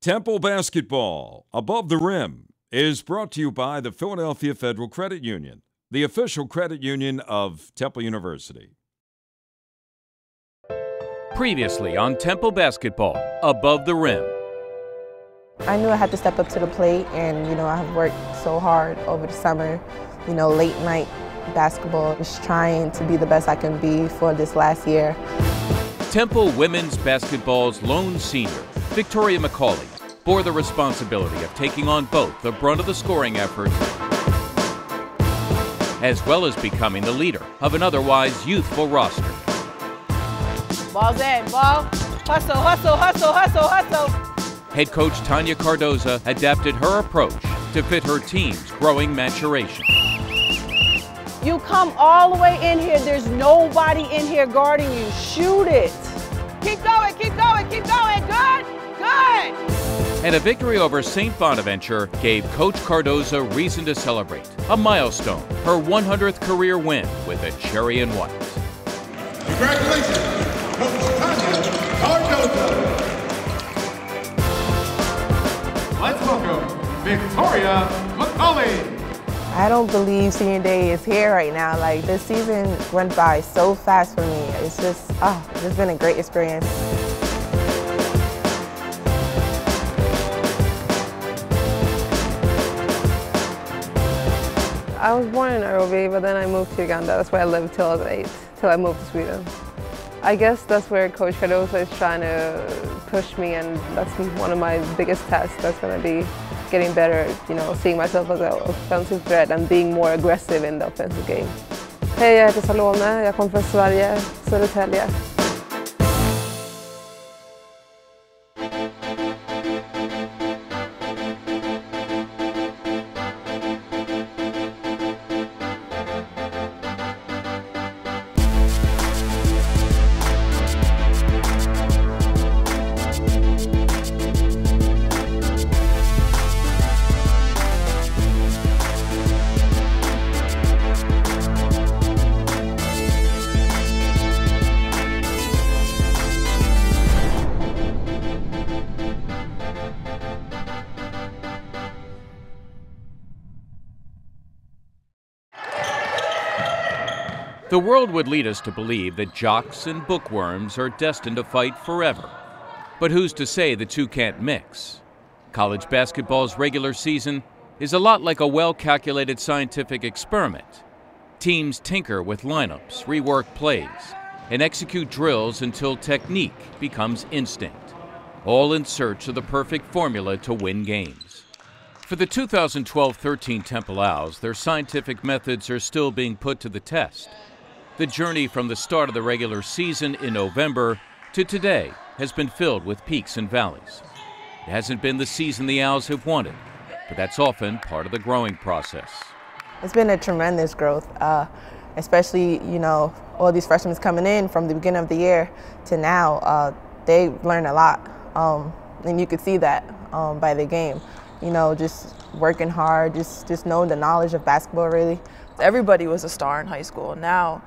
Temple Basketball, Above the Rim, is brought to you by the Philadelphia Federal Credit Union, the official credit union of Temple University. Previously on Temple Basketball, Above the Rim. I knew I had to step up to the plate, and I have worked so hard over the summer, late night basketball, just trying to be the best I can be for this last year. Temple women's basketball's lone senior, Victoria Macauley, bore the responsibility of taking on both the brunt of the scoring effort as well as becoming the leader of an otherwise youthful roster. Ball's in, ball, hustle, hustle, hustle, hustle, hustle. Head coach Tanya Cardoza adapted her approach to fit her team's growing maturation. You come all the way in here, there's nobody in here guarding you. Shoot it. Keep going, keep going, keep going. Good, good. And a victory over St. Bonaventure gave Coach Cardoza reason to celebrate. A milestone, her 100th career win with a cherry and white. Congratulations, Coach Tanya Cardoza. Let's welcome Victoria Macauley. I don't believe senior day is here right now. Like, this season went by so fast for me. It's just been a great experience. I was born in Nairobi, but then I moved to Uganda. That's where I lived till I was 8, till I moved to Sweden. I guess that's where Coach Cardoza is trying to push me, and that's one of my biggest tests. That's going to be getting better, seeing myself as an offensive threat and being more aggressive in the offensive game. Hej, jag heter Salome. Jag kommer från Sverige, Södertälje. The world would lead us to believe that jocks and bookworms are destined to fight forever. But who's to say the two can't mix? College basketball's regular season is a lot like a well-calculated scientific experiment. Teams tinker with lineups, rework plays, and execute drills until technique becomes instinct, all in search of the perfect formula to win games. For the 2012-13 Temple Owls, their scientific methods are still being put to the test. The journey from the start of the regular season in November to today has been filled with peaks and valleys. It hasn't been the season the Owls have wanted, but that's often part of the growing process. It's been a tremendous growth, especially, all these freshmen coming in from the beginning of the year to now. They learn a lot, and you could see that by the game. Just working hard, just knowing the knowledge of basketball, really. Everybody was a star in high school. Now,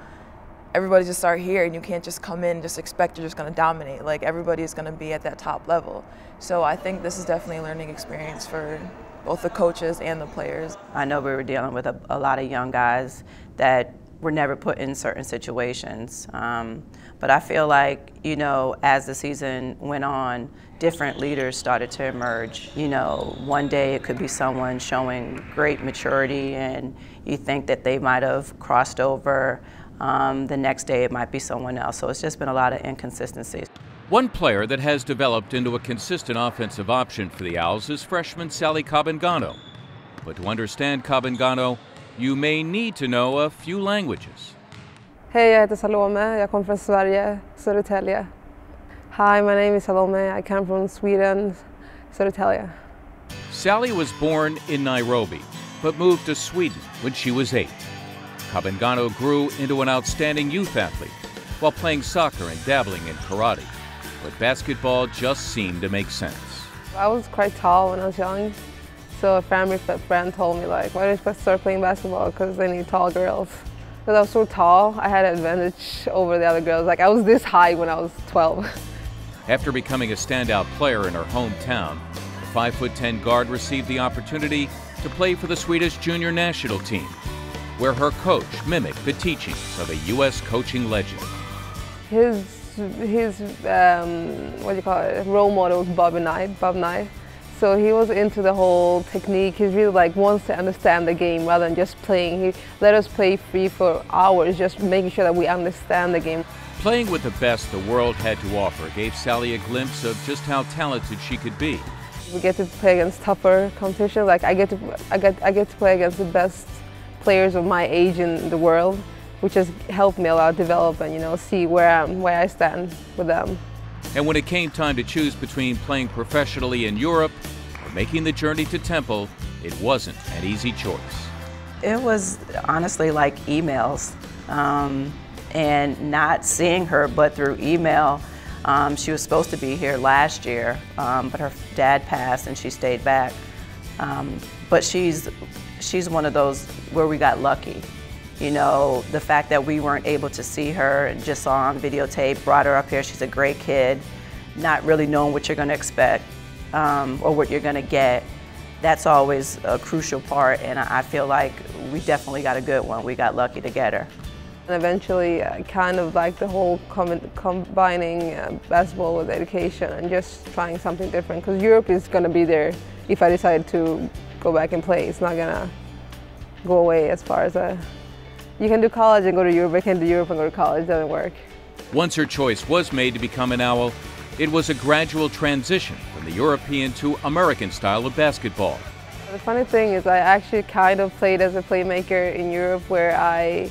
everybody's a star here, and you can't just come in and just expect you're just going to dominate. Like, everybody's going to be at that top level. So I think this is definitely a learning experience for both the coaches and the players. I know we were dealing with a lot of young guys that were never put in certain situations. But I feel like, as the season went on, different leaders started to emerge. One day it could be someone showing great maturity and you think that they might have crossed over. The next day it might be someone else. So it's just been a lot of inconsistencies. One player that has developed into a consistent offensive option for the Owls is freshman Sally Kabengano. But to understand Kabengano, you may need to know a few languages. Hej, jag heter Salome. Jag kommer från Sverige, Södertälje. Hi, my name is Salome. I come from Sweden, Södertälje. Sally was born in Nairobi, but moved to Sweden when she was 8. Kabengano grew into an outstanding youth athlete while playing soccer and dabbling in karate. But basketball just seemed to make sense. I was quite tall when I was young, so a family friend told me, why don't you start playing basketball, because they need tall girls. Because I was so tall, I had an advantage over the other girls. I was this high when I was 12. After becoming a standout player in her hometown, 5'10" guard received the opportunity to play for the Swedish junior national team, where her coach mimicked the teachings of a U.S. coaching legend. His what do you call it, role model was Bob Knight. So he was into the whole technique. He really wants to understand the game rather than just playing. He let us play free for hours, just making sure that we understand the game. Playing with the best the world had to offer gave Sally a glimpse of just how talented she could be. We get to play against tougher competition. I get to play against the best players of my age in the world, which has helped me a lot develop and see where I stand with them. And when it came time to choose between playing professionally in Europe or making the journey to Temple, it wasn't an easy choice. It was honestly like emails and not seeing her but through email. She was supposed to be here last year, but her dad passed and she stayed back. But she's one of those where we got lucky. The fact that we weren't able to see her and just saw on videotape brought her up here. She's a great kid, not really knowing what you're going to expect or what you're going to get. That's always a crucial part, and I feel like we definitely got a good one. We got lucky to get her. And eventually, I kind of like the whole combining basketball with education and just trying something different, because Europe is going to be there if I decide to go back and play. It's not going to go away as far as you can do college and go to Europe, but you can do Europe and go to college. It doesn't work. Once her choice was made to become an Owl, it was a gradual transition from the European to American style of basketball. The funny thing is I actually kind of played as a playmaker in Europe, where I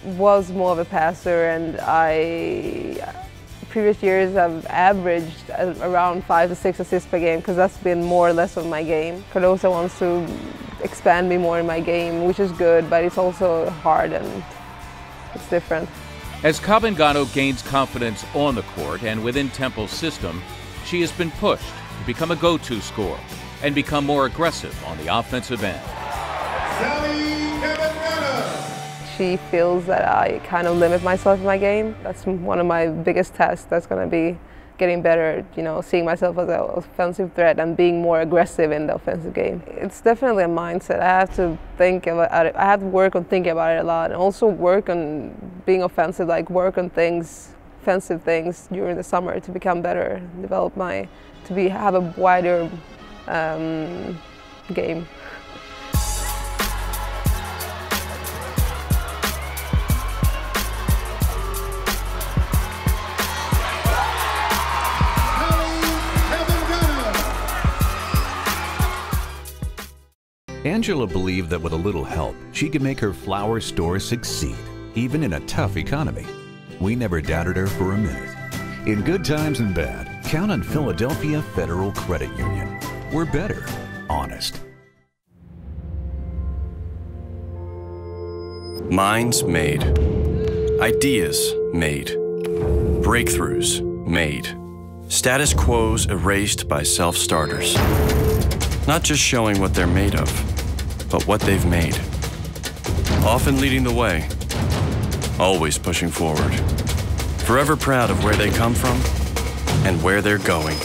was more of a passer, and previous years I've averaged around 5 to 6 assists per game, because that's been more or less of my game. Cardoso wants to expand me more in my game, which is good, but it's also hard and it's different. As Cabangano gains confidence on the court and within Temple's system, she has been pushed to become a go-to scorer and become more aggressive on the offensive end. She feels that I kind of limit myself in my game. That's one of my biggest tests. That's going to be getting better, seeing myself as an offensive threat and being more aggressive in the offensive game. It's definitely a mindset. I have to think about it. I have to work on thinking about it a lot, and also work on being offensive, work on offensive things during the summer to become better, develop have a wider game. Angela believed that with a little help, she could make her flower store succeed, even in a tough economy. We never doubted her for a minute. In good times and bad, count on Philadelphia Federal Credit Union. We're better, honest. Minds made. Ideas made. Breakthroughs made. Status quos erased by self-starters. Not just showing what they're made of, but what they've made. Often leading the way, always pushing forward. Forever proud of where they come from and where they're going.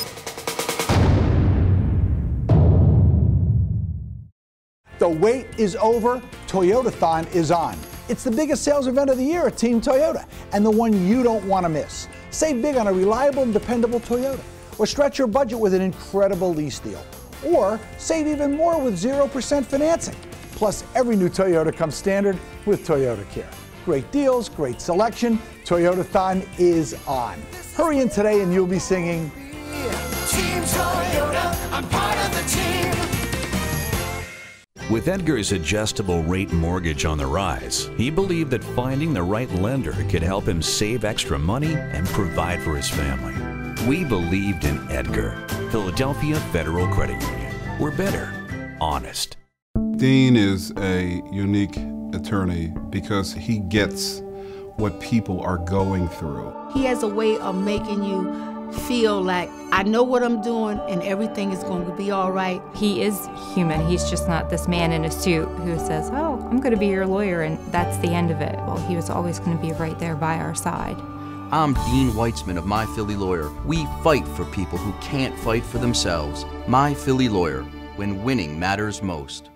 The wait is over. Toyotathon is on. It's the biggest sales event of the year at Team Toyota, and the one you don't want to miss. Save big on a reliable and dependable Toyota, or stretch your budget with an incredible lease deal, or save even more with 0% financing. Plus, every new Toyota comes standard with Toyota Care. Great deals, great selection. Toyotathon is on. Hurry in today and you'll be singing, Team Toyota, I'm part of the team. With Edgar's adjustable rate mortgage on the rise, he believed that finding the right lender could help him save extra money and provide for his family. We believed in Edgar. Philadelphia Federal Credit Union. We're better, honest. Dean is a unique attorney because he gets what people are going through. He has a way of making you feel like, I know what I'm doing and everything is going to be all right. He is human. He's just not this man in a suit who says, oh, I'm going to be your lawyer, and that's the end of it. Well, he was always going to be right there by our side. I'm Dean Weitzman of My Philly Lawyer. We fight for people who can't fight for themselves. My Philly Lawyer, when winning matters most.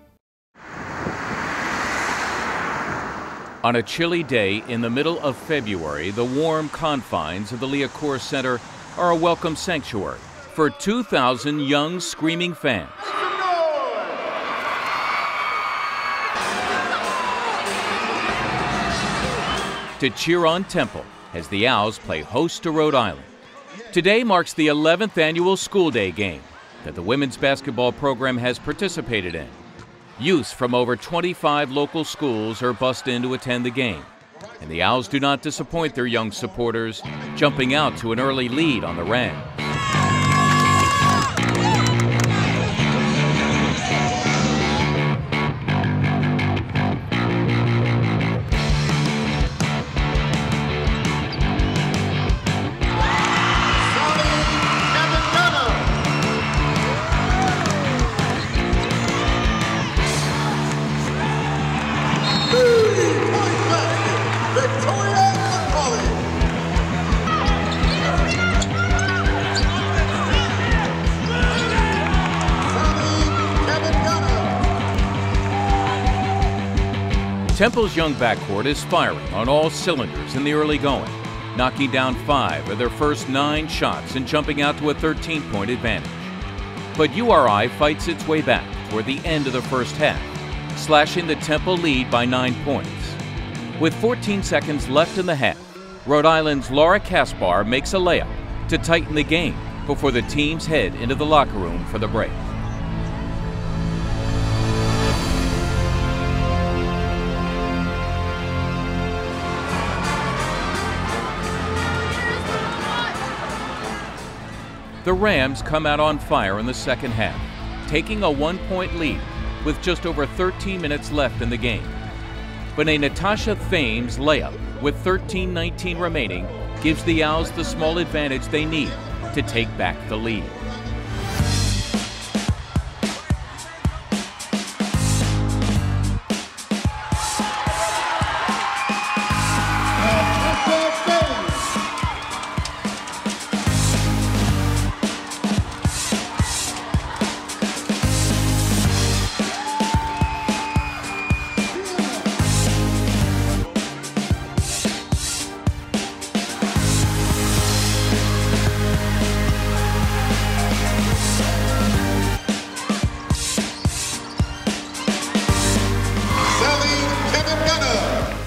On a chilly day in the middle of February, the warm confines of the Liacouras Center are a welcome sanctuary for 2,000 young, screaming fans. To cheer on Temple as the Owls play host to Rhode Island. Today marks the 11th annual school day game that the women's basketball program has participated in. Youths from over 25 local schools are bussed in to attend the game, and the Owls do not disappoint their young supporters, jumping out to an early lead on the Rams. Victoria Macauley. Temple's young backcourt is firing on all cylinders in the early going, knocking down 5 of their first 9 shots and jumping out to a 13-point advantage. But URI fights its way back toward the end of the first half, slashing the Temple lead by 9 points. With 14 seconds left in the half, Rhode Island's Laura Kaspar makes a layup to tighten the game before the teams head into the locker room for the break. The Rams come out on fire in the second half, taking a 1-point lead with just over 13 minutes left in the game. But a Natasha Thames layup with 13:19 remaining gives the Owls the small advantage they need to take back the lead.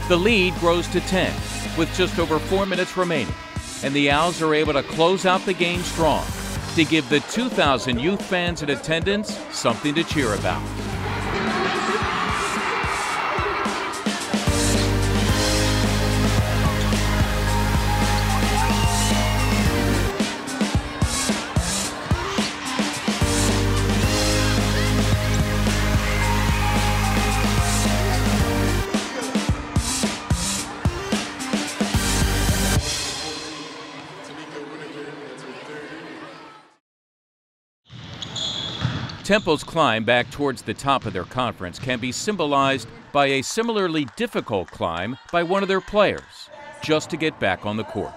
The lead grows to 10 with just over 4 minutes remaining, and the Owls are able to close out the game strong to give the 2,000 youth fans in attendance something to cheer about. Temple's climb back towards the top of their conference can be symbolized by a similarly difficult climb by one of their players, just to get back on the court.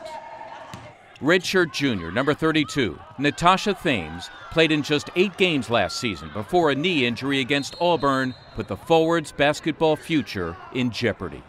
Redshirt junior, number 32, Natasha Thames, played in just 8 games last season before a knee injury against Auburn put the forward's basketball future in jeopardy.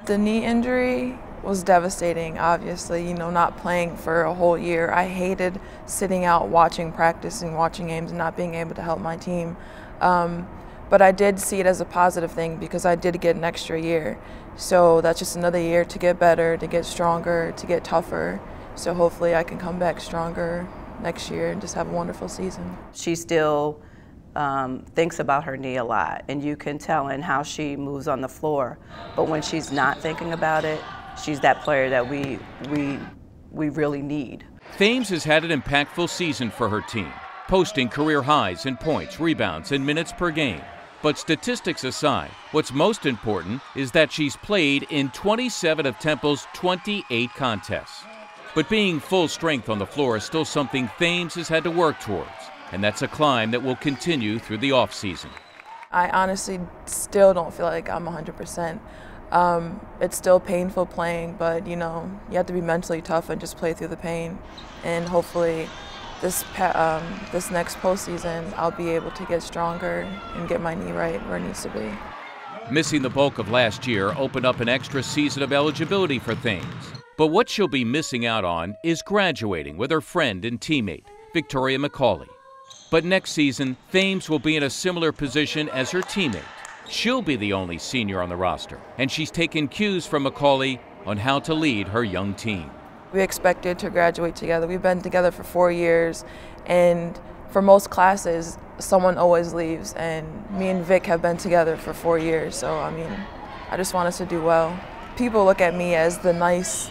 The knee injury was devastating, obviously, you know, not playing for a whole year. I hated sitting out watching practice and watching games and not being able to help my team. But I did see it as a positive thing because I did get an extra year. So that's just another year to get better, to get stronger, to get tougher. So hopefully I can come back stronger next year and just have a wonderful season. She still thinks about her knee a lot, and you can tell in how she moves on the floor. But when she's not thinking about it, she's that player that we really need. Thames has had an impactful season for her team, posting career highs in points, rebounds, and minutes per game. But statistics aside, what's most important is that she's played in 27 of Temple's 28 contests. But being full strength on the floor is still something Thames has had to work towards, and that's a climb that will continue through the offseason. I honestly still don't feel like I'm 100%. It's still painful playing, but you know, you have to be mentally tough and just play through the pain. And hopefully this next postseason, I'll be able to get stronger and get my knee right where it needs to be. Missing the bulk of last year opened up an extra season of eligibility for Thames. But what she'll be missing out on is graduating with her friend and teammate, Victoria Macauley. But next season, Thames will be in a similar position as her teammate. She'll be the only senior on the roster, and she's taken cues from Macauley on how to lead her young team. We expected to graduate together. We've been together for 4 years, and for most classes, someone always leaves, and me and Vic have been together for 4 years, so I mean, I just want us to do well. People look at me as the nice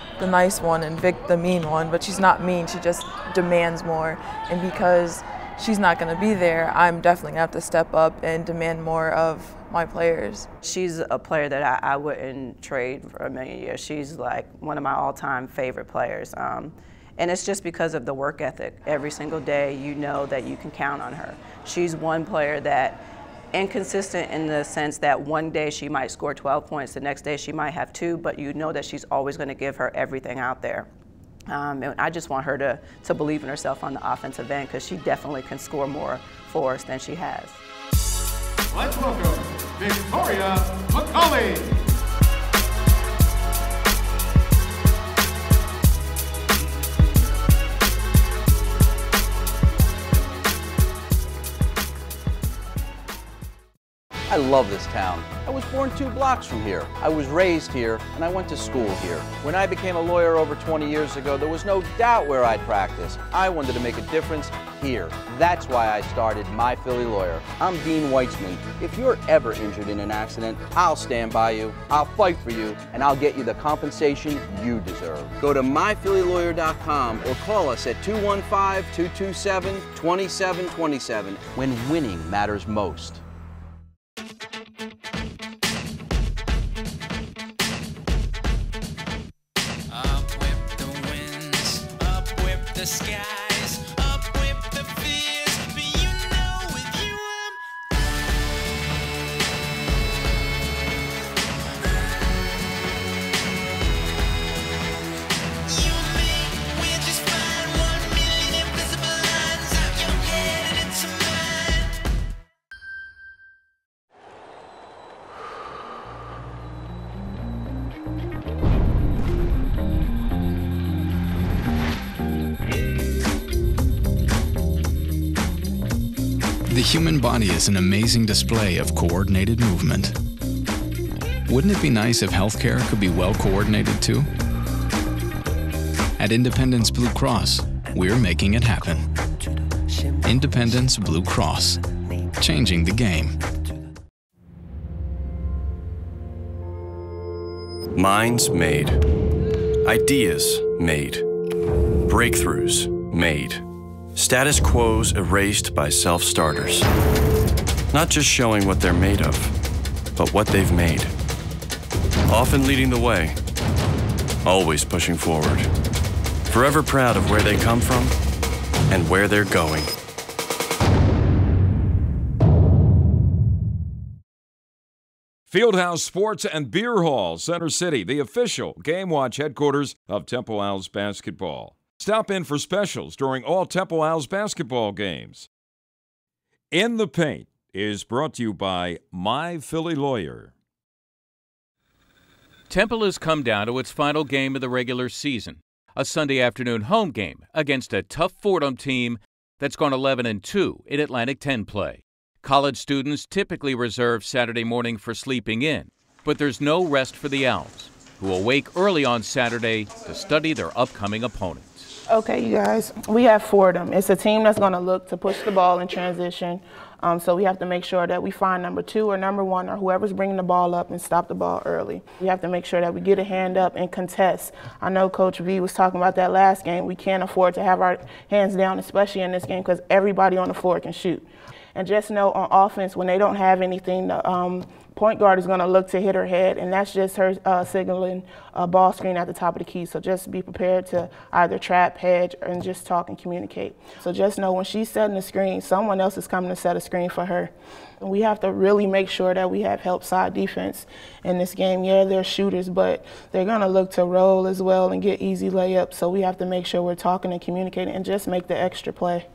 one and Vic the mean one, but she's not mean, she just demands more, and because she's not going to be there, I'm definitely going to have to step up and demand more of my players. She's a player that I wouldn't trade for a million years. She's like one of my all-time favorite players. And it's just because of the work ethic. Every single day you know that you can count on her. She's one player that inconsistent in the sense that one day she might score 12 points, the next day she might have 2, but you know that she's always going to give her everything out there. And I just want her to believe in herself on the offensive end because she definitely can score more for us than she has. Let's welcome Victoria Macauley. I love this town. I was born 2 blocks from here. I was raised here, and I went to school here. When I became a lawyer over 20 years ago, there was no doubt where I'd practice. I wanted to make a difference here. That's why I started My Philly Lawyer. I'm Dean Weitzman. If you're ever injured in an accident, I'll stand by you, I'll fight for you, and I'll get you the compensation you deserve. Go to myphillylawyer.com or call us at 215-227-2727 when winning matters most. The skies, up with the fears, but you know with you you and me, we're just fine. 1 million invisible lines out your head and into mine. The human body is an amazing display of coordinated movement. Wouldn't it be nice if healthcare could be well coordinated too? At Independence Blue Cross, we're making it happen. Independence Blue Cross, changing the game. Minds made. Ideas made. Breakthroughs made. Status quos erased by self-starters. Not just showing what they're made of, but what they've made. Often leading the way, always pushing forward. Forever proud of where they come from and where they're going. Fieldhouse Sports and Beer Hall, Center City, the official Game Watch headquarters of Temple Owls basketball. Stop in for specials during all Temple Owls basketball games. In the Paint is brought to you by My Philly Lawyer. Temple has come down to its final game of the regular season, a Sunday afternoon home game against a tough Fordham team that's gone 11-2 in Atlantic 10 play. College students typically reserve Saturday morning for sleeping in, but there's no rest for the Owls, who will wake early on Saturday to study their upcoming opponents. Okay, you guys, we have Fordham. It's a team that's going to look to push the ball in transition. So we have to make sure that we find number 2 or number 1 or whoever's bringing the ball up and stop the ball early. We have to make sure that we get a hand up and contest. I know Coach V was talking about that last game. We can't afford to have our hands down, especially in this game, because everybody on the floor can shoot. And just know on offense, when they don't have anything, the point guard is going to look to hit her head, and that's just her signaling a ball screen at the top of the key. So just be prepared to either trap, hedge, and just talk and communicate. So just know when she's setting the screen, someone else is coming to set a screen for her. And we have to really make sure that we have help side defense in this game. Yeah, they're shooters, but they're going to look to roll as well and get easy layups. So we have to make sure we're talking and communicating and just make the extra play.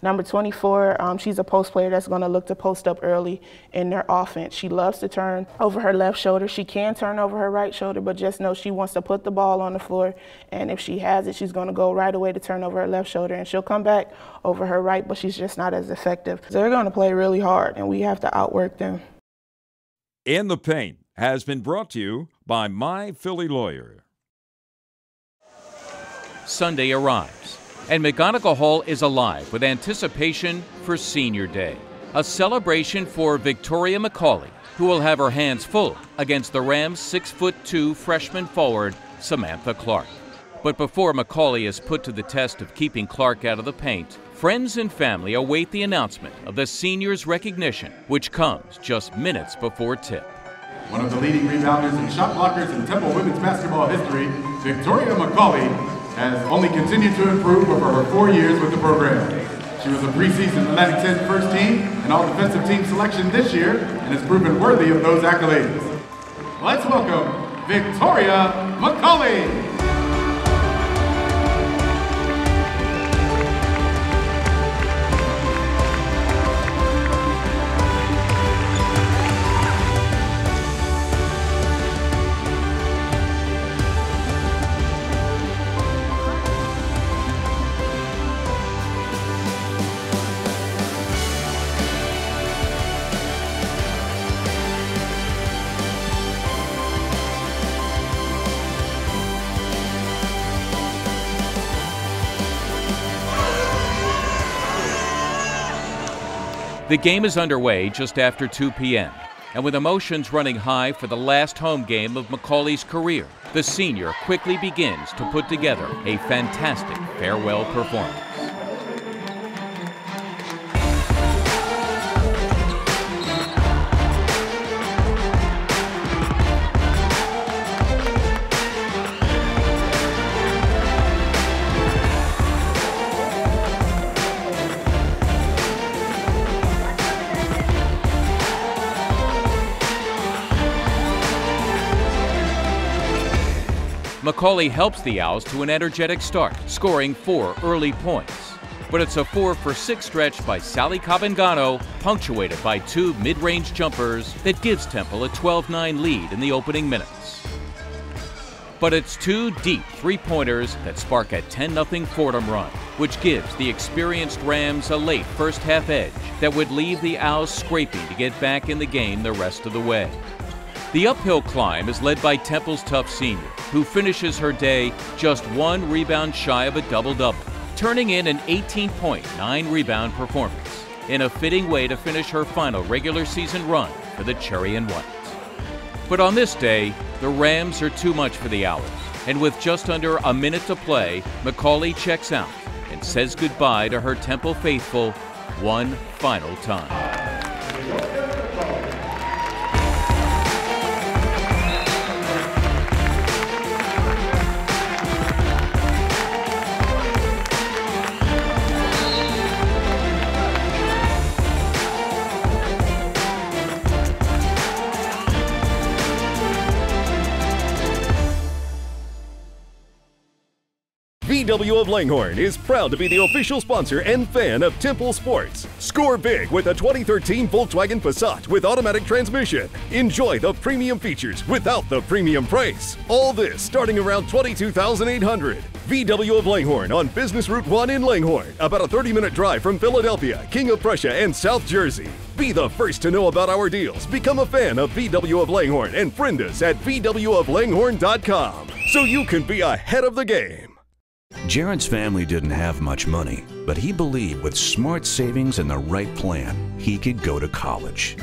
Number 24, she's a post player that's going to look to post up early in their offense. She loves to turn over her left shoulder. She can turn over her right shoulder, but just know she wants to put the ball on the floor, and if she has it, she's going to go right away to turn over her left shoulder, and she'll come back over her right, but she's just not as effective. They're going to play really hard, and we have to outwork them. In the Paint has been brought to you by My Philly Lawyer. Sunday arrives, and McGonigal Hall is alive with anticipation for Senior Day, a celebration for Victoria Macauley, who will have her hands full against the Rams' 6'2" freshman forward, Samantha Clark. But before Macauley is put to the test of keeping Clark out of the paint, friends and family await the announcement of the seniors' recognition, which comes just minutes before tip. One of the leading rebounders and shot blockers in Temple women's basketball history, Victoria Macauley, has only continued to improve over her 4 years with the program. She was a preseason Atlantic 10 first team and all defensive team selection this year and has proven worthy of those accolades. Let's welcome Victoria Macauley. The game is underway just after 2 p.m., and with emotions running high for the last home game of Macaulay's career, the senior quickly begins to put together a fantastic farewell performance. Macauley helps the Owls to an energetic start, scoring 4 early points. But it's a 4-for-6 stretch by Sally Cabangano, punctuated by 2 mid-range jumpers, that gives Temple a 12-9 lead in the opening minutes. But it's 2 deep three-pointers that spark a 10-0 Fordham run, which gives the experienced Rams a late first-half edge that would leave the Owls scraping to get back in the game the rest of the way. The uphill climb is led by Temple's tough senior, who finishes her day just 1 rebound shy of a double-double, turning in an 18-point, 9-rebound performance, in a fitting way to finish her final regular season run for the Cherry and White. But on this day, the Rams are too much for the Owls, and with just under a minute to play, Macauley checks out and says goodbye to her Temple faithful one final time. VW of Langhorne is proud to be the official sponsor and fan of Temple Sports. Score big with a 2013 Volkswagen Passat with automatic transmission. Enjoy the premium features without the premium price. All this starting around $22,800. VW of Langhorne on Business Route 1 in Langhorne, about a 30-minute drive from Philadelphia, King of Prussia, and South Jersey. Be the first to know about our deals. Become a fan of VW of Langhorne and friend us at VWofLanghorne.com so you can be ahead of the game. Jared's family didn't have much money, but he believed with smart savings and the right plan, he could go to college.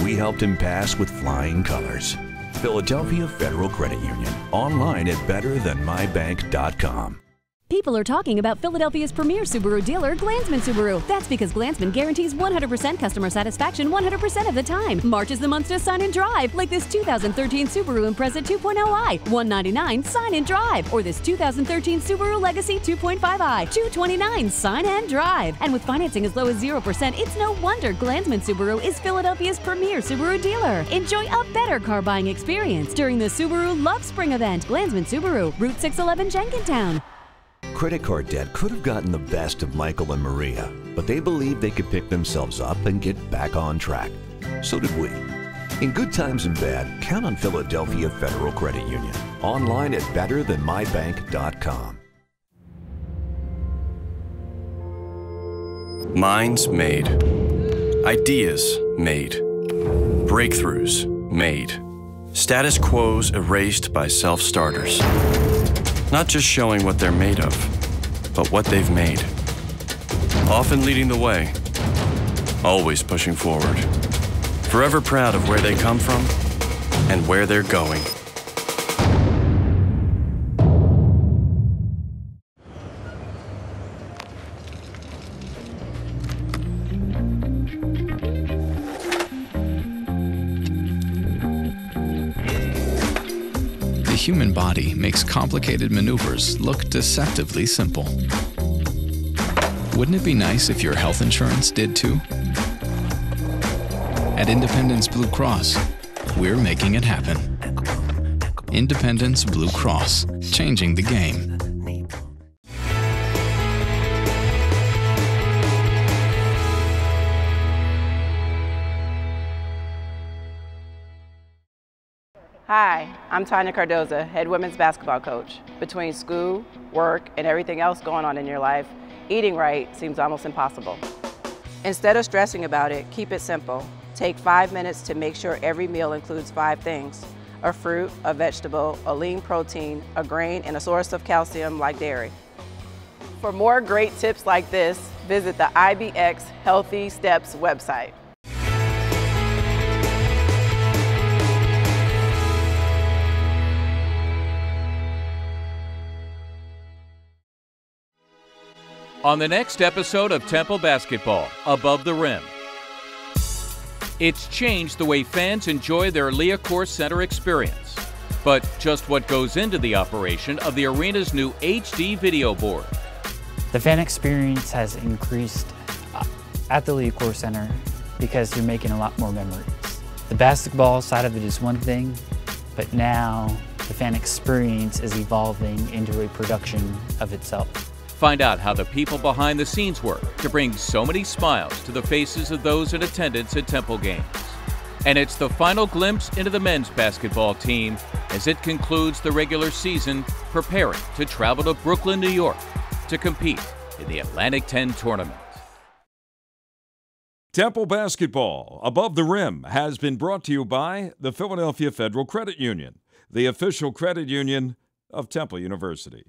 We helped him pass with flying colors. Philadelphia Federal Credit Union, online at betterthanmybank.com. People are talking about Philadelphia's premier Subaru dealer, Glansman Subaru. That's because Glansman guarantees 100% customer satisfaction 100% of the time. March is the month to sign and drive, like this 2013 Subaru Impreza 2.0i, $199, sign and drive. Or this 2013 Subaru Legacy 2.5i, $229, sign and drive. And with financing as low as 0%, it's no wonder Glansman Subaru is Philadelphia's premier Subaru dealer. Enjoy a better car buying experience during the Subaru Love Spring event. Glansman Subaru, Route 611, Jenkintown. Credit card debt could have gotten the best of Michael and Maria, but they believed they could pick themselves up and get back on track. So did we. In good times and bad, count on Philadelphia Federal Credit Union. Online at betterthanmybank.com. Minds made. Ideas made. Breakthroughs made. Status quos erased by self-starters. Not just showing what they're made of, but what they've made. Often leading the way, always pushing forward. Forever proud of where they come from and where they're going. The human body makes complicated maneuvers look deceptively simple. Wouldn't it be nice if your health insurance did too? At Independence Blue Cross, we're making it happen. Independence Blue Cross, changing the game. Hi, I'm Tanya Cardoza, head women's basketball coach. Between school, work, and everything else going on in your life, eating right seems almost impossible. Instead of stressing about it, keep it simple. Take 5 minutes to make sure every meal includes 5 things: a fruit, a vegetable, a lean protein, a grain, and a source of calcium like dairy. For more great tips like this, visit the IBX Healthy Steps website. On the next episode of Temple Basketball, Above the Rim. It's changed the way fans enjoy their Liacouras Center experience. But just what goes into the operation of the arena's new HD video board? The fan experience has increased at the Liacouras Center because you're making a lot more memories. The basketball side of it is one thing, but now the fan experience is evolving into a production of itself. Find out how the people behind the scenes work to bring so many smiles to the faces of those in attendance at Temple games. And it's the final glimpse into the men's basketball team as it concludes the regular season, preparing to travel to Brooklyn, New York to compete in the Atlantic 10 tournament. Temple Basketball Above the Rim has been brought to you by the Philadelphia Federal Credit Union, the official credit union of Temple University.